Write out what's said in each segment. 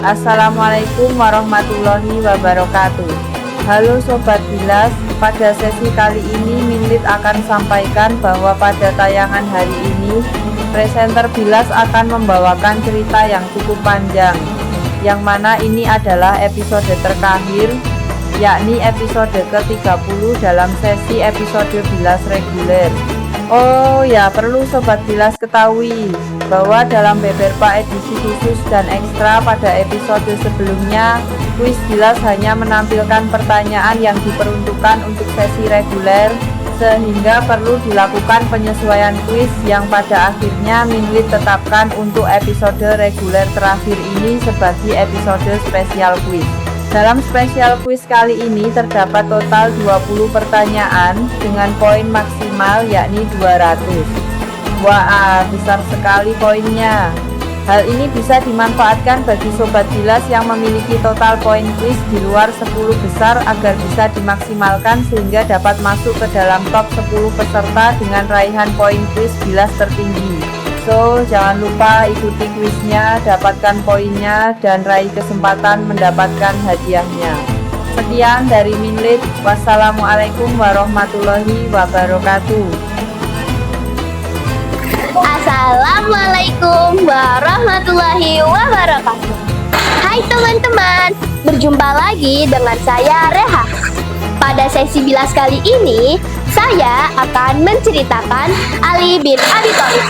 Assalamualaikum warahmatullahi wabarakatuh. Halo Sobat Bilas, pada sesi kali ini Minlit akan sampaikan bahwa pada tayangan hari ini presenter Bilas akan membawakan cerita yang cukup panjang, yang mana ini adalah episode terakhir, yakni episode ke-30 dalam sesi episode Bilas reguler. Oh ya, perlu Sobat Bilas ketahui bahwa dalam Beberpa edisi khusus dan ekstra pada episode sebelumnya, kuis Bilas hanya menampilkan pertanyaan yang diperuntukkan untuk sesi reguler, sehingga perlu dilakukan penyesuaian kuis yang pada akhirnya Minlit tetapkan untuk episode reguler terakhir ini sebagai episode spesial kuis. Dalam spesial kuis kali ini terdapat total 20 pertanyaan dengan poin maksimal yakni 200. Wah, besar sekali poinnya. Hal ini bisa dimanfaatkan bagi Sobat Bilas yang memiliki total poin kuis di luar 10 besar agar bisa dimaksimalkan sehingga dapat masuk ke dalam top 10 peserta dengan raihan poin kuis Bilas tertinggi. So, jangan lupa ikuti kuisnya, dapatkan poinnya, dan raih kesempatan mendapatkan hadiahnya. Sekian dari Minlit. Wassalamualaikum warahmatullahi wabarakatuh. Assalamualaikum warahmatullahi wabarakatuh. Hai teman-teman, berjumpa lagi dengan saya Reha. Pada sesi Bilas kali ini, saya akan menceritakan Ali bin Abi Thalib,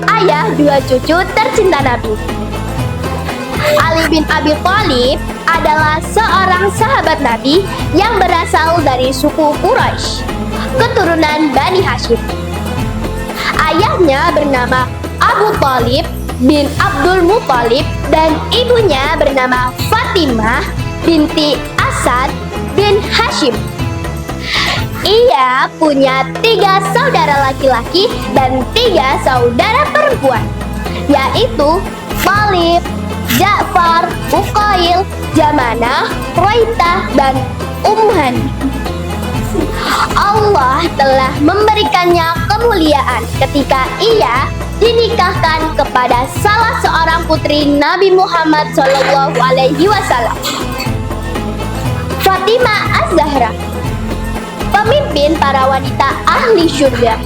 ayah dua cucu tercinta Nabi. Ali bin Abi Thalib adalah seorang sahabat Nabi yang berasal dari suku Quraisy, keturunan Bani Hashim. Ayahnya bernama Abu Thalib bin Abdul Muthalib dan ibunya bernama Fatimah binti Asad bin Hashim. Ia punya 3 saudara laki-laki dan 3 saudara perempuan, yaitu Thalib, Ja'far, Uqail, Jamanah, Raitah, dan Ummu. Allah telah memberikannya kemuliaan ketika ia dinikahkan kepada salah seorang putri Nabi Muhammad SAW, Fatimah Az-Zahra, pemimpin para wanita ahli surga.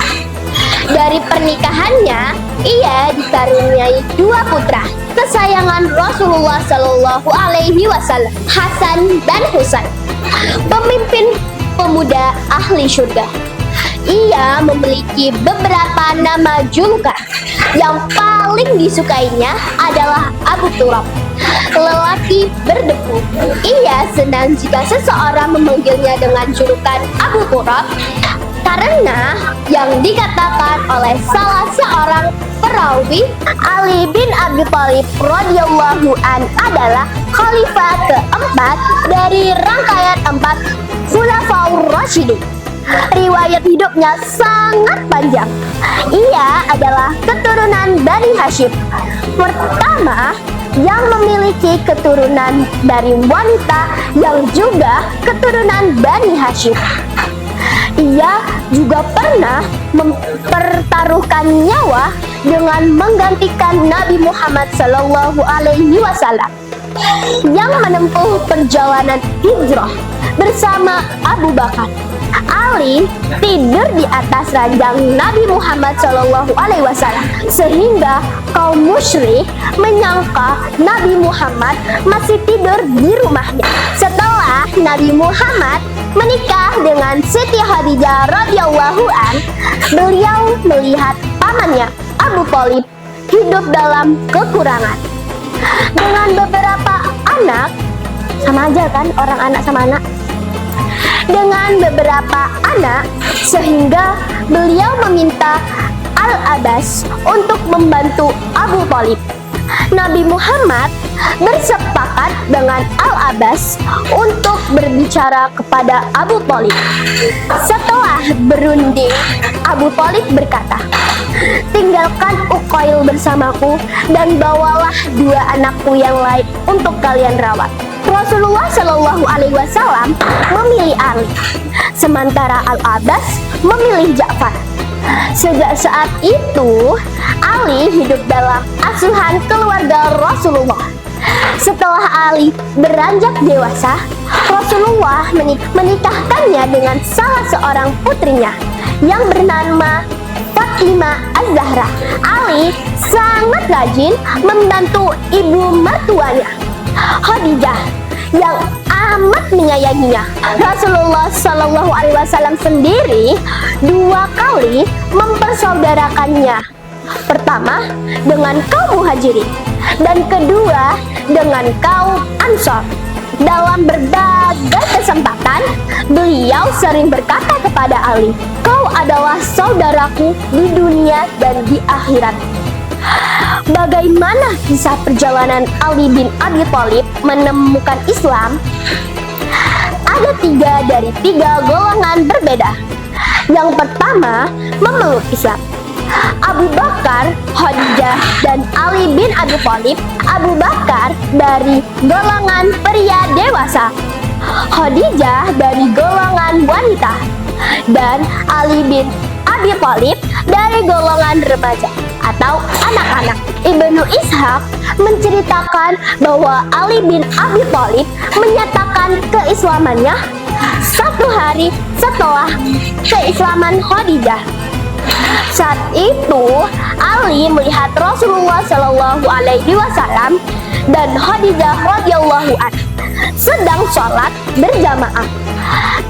Dari pernikahannya, ia dikaruniai 2 putra kesayangan Rasulullah SAW, Hasan dan Husain, pemimpin pemuda ahli surga. Ia memiliki beberapa nama julukan. Yang paling disukainya adalah Abu Turab, lelaki berdebu. Ia senang jika seseorang memanggilnya dengan julukan Abu Turab karena yang dikatakan oleh salah seorang perawi, Ali bin Abi Thalib radhiyallahu an adalah khalifah keempat dari rangkaian 4 Khulafaur Rasyidin. Riwayat hidupnya sangat panjang. Ia adalah keturunan Bani Hashim, pertama yang memiliki keturunan dari wanita yang juga keturunan Bani Hashim. Ia juga pernah mempertaruhkan nyawa dengan menggantikan Nabi Muhammad SAW yang menempuh perjalanan hijrah bersama Abu Bakar. Ali tidur di atas ranjang Nabi Muhammad SAW sehingga kaum musyrik menyangka Nabi Muhammad masih tidur di rumahnya. Setelah Nabi Muhammad menikah dengan Siti Khadijah radhiyallahu an, beliau melihat pamannya Abu Thalib hidup dalam kekurangan dengan beberapa anak. Sama aja kan orang anak sama anak. Dengan beberapa anak, sehingga beliau meminta Al-Abbas untuk membantu Abu Thalib. Nabi Muhammad bersepakat dengan Al-Abbas untuk berbicara kepada Abu Thalib. Setelah berunding, Abu Thalib berkata, "Tinggalkan Uqail bersamaku dan bawalah 2 anakku yang lain untuk kalian rawat." Rasulullah SAW memilih Ali, sementara Al-Abbas memilih Ja'far. Sejak saat itu, Ali hidup dalam asuhan keluarga Rasulullah. Setelah Ali beranjak dewasa, Rasulullah menikahkannya dengan salah seorang putrinya yang bernama Fatimah Az-Zahra. Ali sangat rajin membantu ibu mertuanya, Khadijah, yang amat menyayanginya. Rasulullah Shallallahu Alaihi Wasallam sendiri 2 kali mempersaudarakannya. Pertama dengan kaum Muhajirin dan kedua dengan kaum Ansor. Dalam berbagai kesempatan, beliau sering berkata kepada Ali, "Kau adalah saudaraku di dunia dan di akhirat." Bagaimana kisah perjalanan Ali bin Abi Thalib menemukan Islam? Ada 3 dari 3 golongan berbeda. Yang pertama, memeluk Islam. Abu Bakar, Khadijah, dan Ali bin Abi Thalib. Abu Bakar dari golongan pria dewasa, Khadijah dari golongan wanita, dan Ali bin Abi Thalib dari golongan remaja atau anak-anak. Ibnu Ishaq menceritakan bahwa Ali bin Abi Thalib menyatakan keislamannya 1 hari setelah keislaman Khadijah. Saat itu Ali melihat Rasulullah Shallallahu Alaihi Wasallam dan Khadijah radhiyallahu anha sedang sholat berjamaah.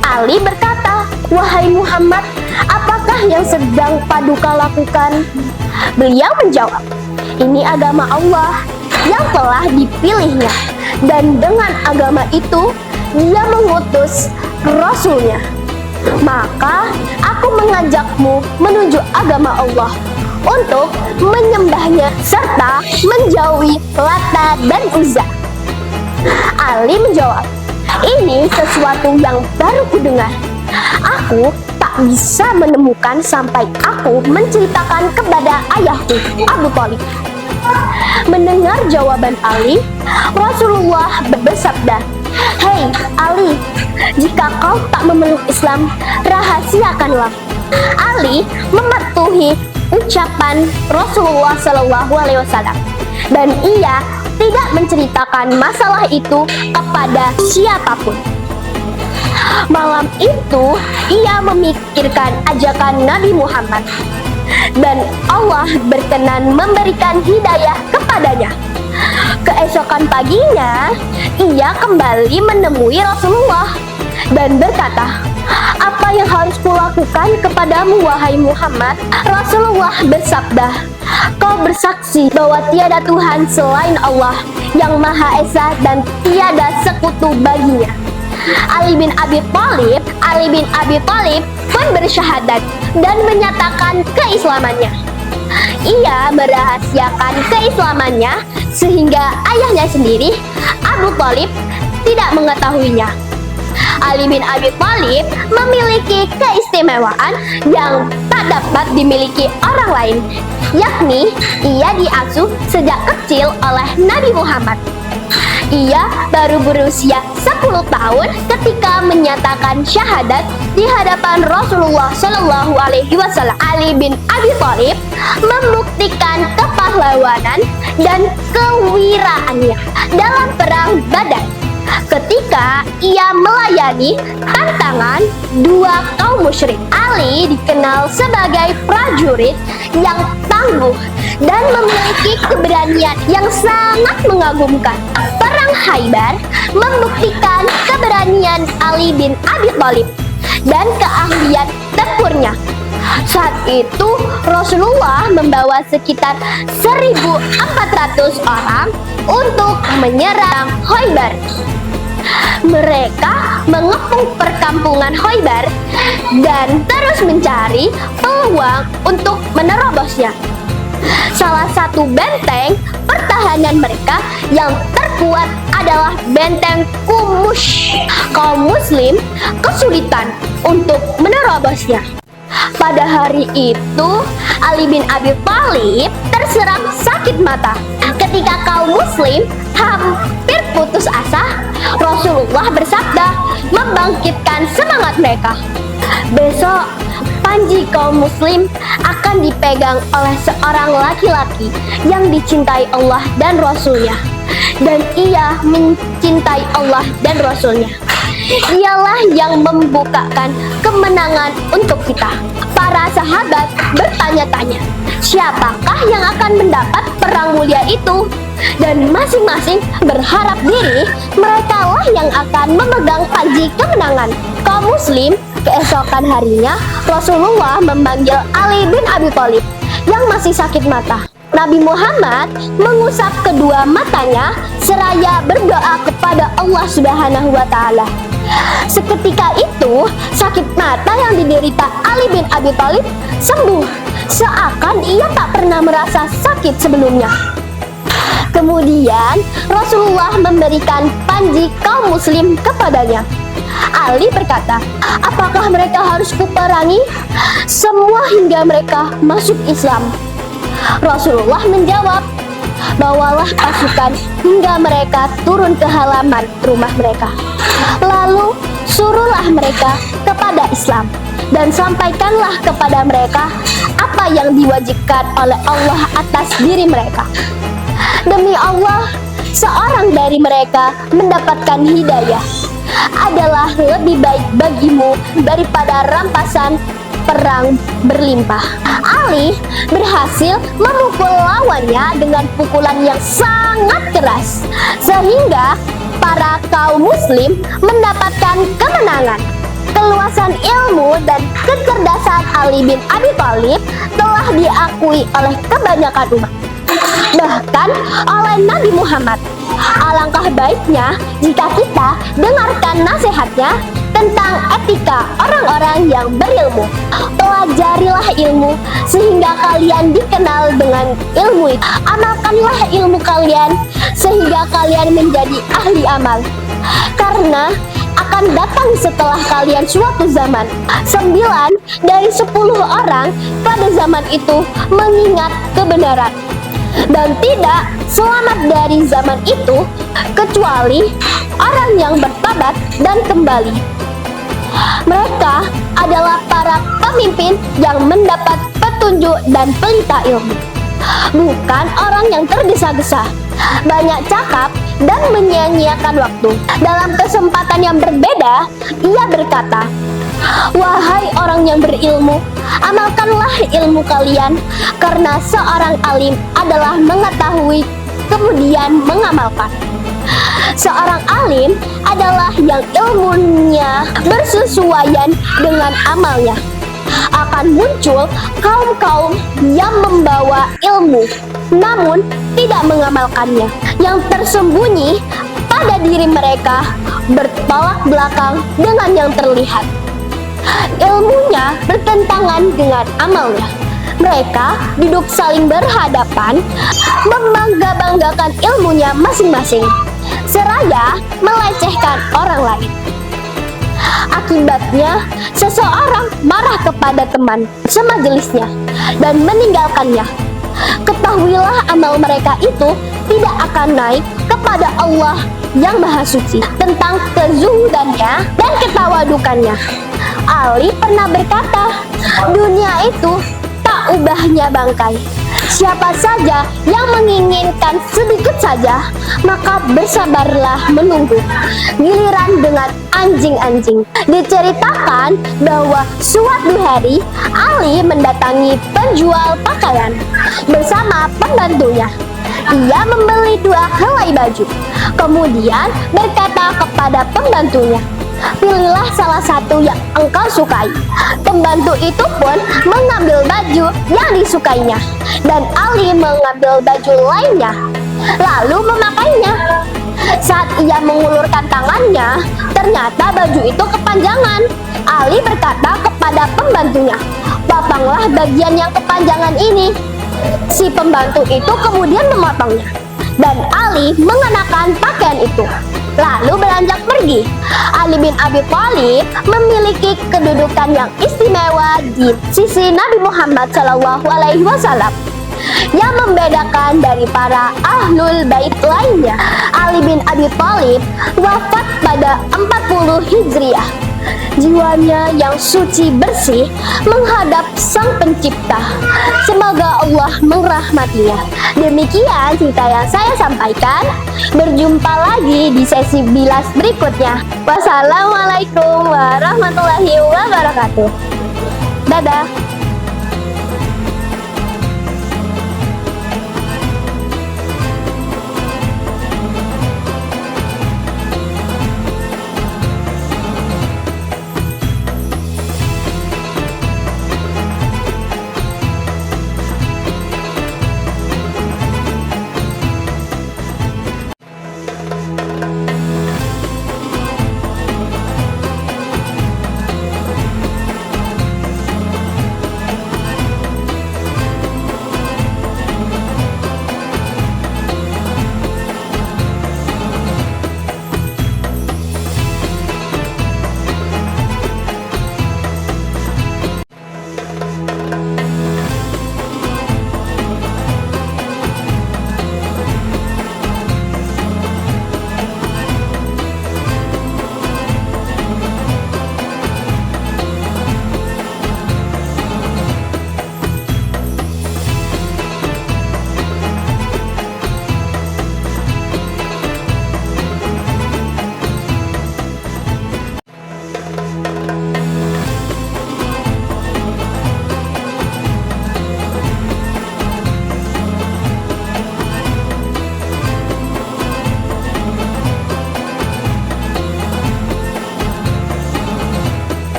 Ali berkata, "Wahai Muhammad, apakah yang sedang paduka lakukan?" Beliau menjawab, "Ini agama Allah yang telah dipilihnya, dan dengan agama itu Dia mengutus Rasulnya. Maka aku mengajakmu menuju agama Allah untuk menyembahnya serta menjauhi Lata dan Uzza." Ali menjawab, "Ini sesuatu yang baru kudengar. Aku tak bisa menemukan sampai aku menceritakan kepada ayahku Abu Thalib." Mendengar jawaban Ali, Rasulullah bersabda, "Hei Ali, jika kau tak memeluk Islam, rahasiakanlah." Ali mematuhi ucapan Rasulullah Shallallahu Alaihi Wasallam dan ia tidak menceritakan masalah itu kepada siapapun. Malam itu ia memikirkan ajakan Nabi Muhammad dan Allah berkenan memberikan hidayah kepadanya. Keesokan paginya ia kembali menemui Rasulullah dan berkata, "Apa yang harus kulakukan kepadamu, wahai Muhammad?" Rasulullah bersabda, "Kau bersaksi bahwa tiada Tuhan selain Allah yang Maha Esa dan tiada sekutu baginya." Ali bin Abi Thalib pun bersyahadat dan menyatakan keislamannya. Ia merahasiakan keislamannya sehingga ayahnya sendiri, Abu Thalib, tidak mengetahuinya. Ali bin Abi Thalib memiliki keistimewaan yang tak dapat dimiliki orang lain, yakni ia diasuh sejak kecil oleh Nabi Muhammad. Ia baru berusia 10 tahun ketika menyatakan syahadat di hadapan Rasulullah Shallallahu Alaihi Wasallam. Ali bin Abi Thalib membuktikan kepahlawanan dan kewiraannya dalam perang Badar ketika ia melayani tantangan 2 kaum musyrik. Ali dikenal sebagai prajurit yang tangguh dan memiliki keberanian yang sangat mengagumkan. Perang Khaybar membuktikan keberanian Ali bin Abi Thalib dan keahlian tempurnya. Saat itu Rasulullah membawa sekitar 1.400 orang untuk menyerang Khaybar. Mereka mengepung perkampungan Khaybar dan terus mencari peluang untuk menerobosnya. Salah satu benteng pertahanan mereka yang terkuat adalah benteng Qumush. Kaum muslim kesulitan untuk menerobosnya. Pada hari itu, Ali bin Abi Thalib terserang sakit mata ketika kaum muslim hampir berputus asa, Rasulullah bersabda membangkitkan semangat mereka. Besok, panji kaum muslim akan dipegang oleh seorang laki-laki yang dicintai Allah dan Rasulnya, dan ia mencintai Allah dan Rasulnya. Dialah yang membukakan kemenangan untuk kita. Para sahabat bertanya-tanya, siapakah yang akan mendapat perang mulia itu? Dan masing-masing berharap diri mereka lah yang akan memegang panji kemenangan. Kaum muslim, keesokan harinya Rasulullah memanggil Ali bin Abi Thalib yang masih sakit mata. Nabi Muhammad mengusap kedua matanya seraya berdoa kepada Allah Subhanahu wa Ta'ala. Seketika itu, sakit mata yang diderita Ali bin Abi Thalib sembuh, seakan ia tak pernah merasa sakit sebelumnya. Kemudian Rasulullah memberikan panji kaum muslim kepadanya. Ali berkata, apakah mereka harus kuperangi? Semua hingga mereka masuk Islam. Rasulullah menjawab, bawalah pasukan hingga mereka turun ke halaman rumah mereka. Lalu suruhlah mereka kepada Islam dan sampaikanlah kepada mereka apa yang diwajibkan oleh Allah atas diri mereka. Demi Allah, seorang dari mereka mendapatkan hidayah adalah lebih baik bagimu daripada rampasan perang berlimpah. Ali berhasil memukul lawannya dengan pukulan yang sangat keras, sehingga para kaum muslim mendapatkan kemenangan. Keluasan ilmu dan kecerdasan Ali bin Abi Thalib telah diakui oleh kebanyakan umat, bahkan oleh Nabi Muhammad. Alangkah baiknya jika kita dengarkan nasihatnya tentang etika orang-orang yang berilmu. Pelajarilah ilmu sehingga kalian dikenal dengan ilmu itu. Amalkanlah ilmu kalian sehingga kalian menjadi ahli amal. Karena akan datang setelah kalian suatu zaman, 9 dari 10 orang pada zaman itu mengingat kebenaran, dan tidak selamat dari zaman itu kecuali orang yang bertobat dan kembali. Mereka adalah para pemimpin yang mendapat petunjuk dan pelita ilmu, bukan orang yang tergesa-gesa, banyak cakap, dan menyia-nyiakan waktu. Dalam kesempatan yang berbeda, ia berkata, wahai orang yang berilmu, amalkanlah ilmu kalian, karena seorang alim adalah mengetahui kemudian mengamalkan. Seorang alim adalah yang ilmunya bersesuaian dengan amalnya. Akan muncul kaum-kaum yang membawa ilmu namun tidak mengamalkannya, yang tersembunyi pada diri mereka bertolak belakang dengan yang terlihat. Ilmunya bertentangan dengan amalnya. Mereka duduk saling berhadapan, membangga-banggakan ilmunya masing-masing, seraya melecehkan orang lain. Akibatnya, seseorang marah kepada teman semajelisnya dan meninggalkannya. Ketahuilah amal mereka itu tidak akan naik kepada Allah yang Maha Suci. Tentang kezuhudannya dan ketawadukannya, Ali pernah berkata, dunia itu tak ubahnya bangkai. Siapa saja yang menginginkan sedikit saja, maka bersabarlah menunggu giliran dengan anjing-anjing. Diceritakan bahwa suatu hari Ali mendatangi penjual pakaian bersama pembantunya. Ia membeli 2 helai baju, kemudian berkata kepada pembantunya, pilihlah salah satu yang engkau sukai. Pembantu itu pun mengambil baju yang disukainya, dan Ali mengambil baju lainnya, lalu memakainya. Saat ia mengulurkan tangannya, ternyata baju itu kepanjangan. Ali berkata kepada pembantunya, potonglah bagian yang kepanjangan ini. Si pembantu itu kemudian memotongnya, dan Ali mengenakan pakaian itu, lalu beranjak pergi. Ali bin Abi Thalib memiliki kedudukan yang istimewa di sisi Nabi Muhammad SAW yang membedakan dari para ahlul bait lainnya. Ali Ali bin Abi Thalib wafat pada 40 Hijriah. Jiwanya yang suci bersih menghadap Sang Pencipta. Semoga Allah merahmatinya. Demikian cerita yang saya sampaikan. Berjumpa lagi di sesi bilas berikutnya. Wassalamualaikum warahmatullahi wabarakatuh. Dadah.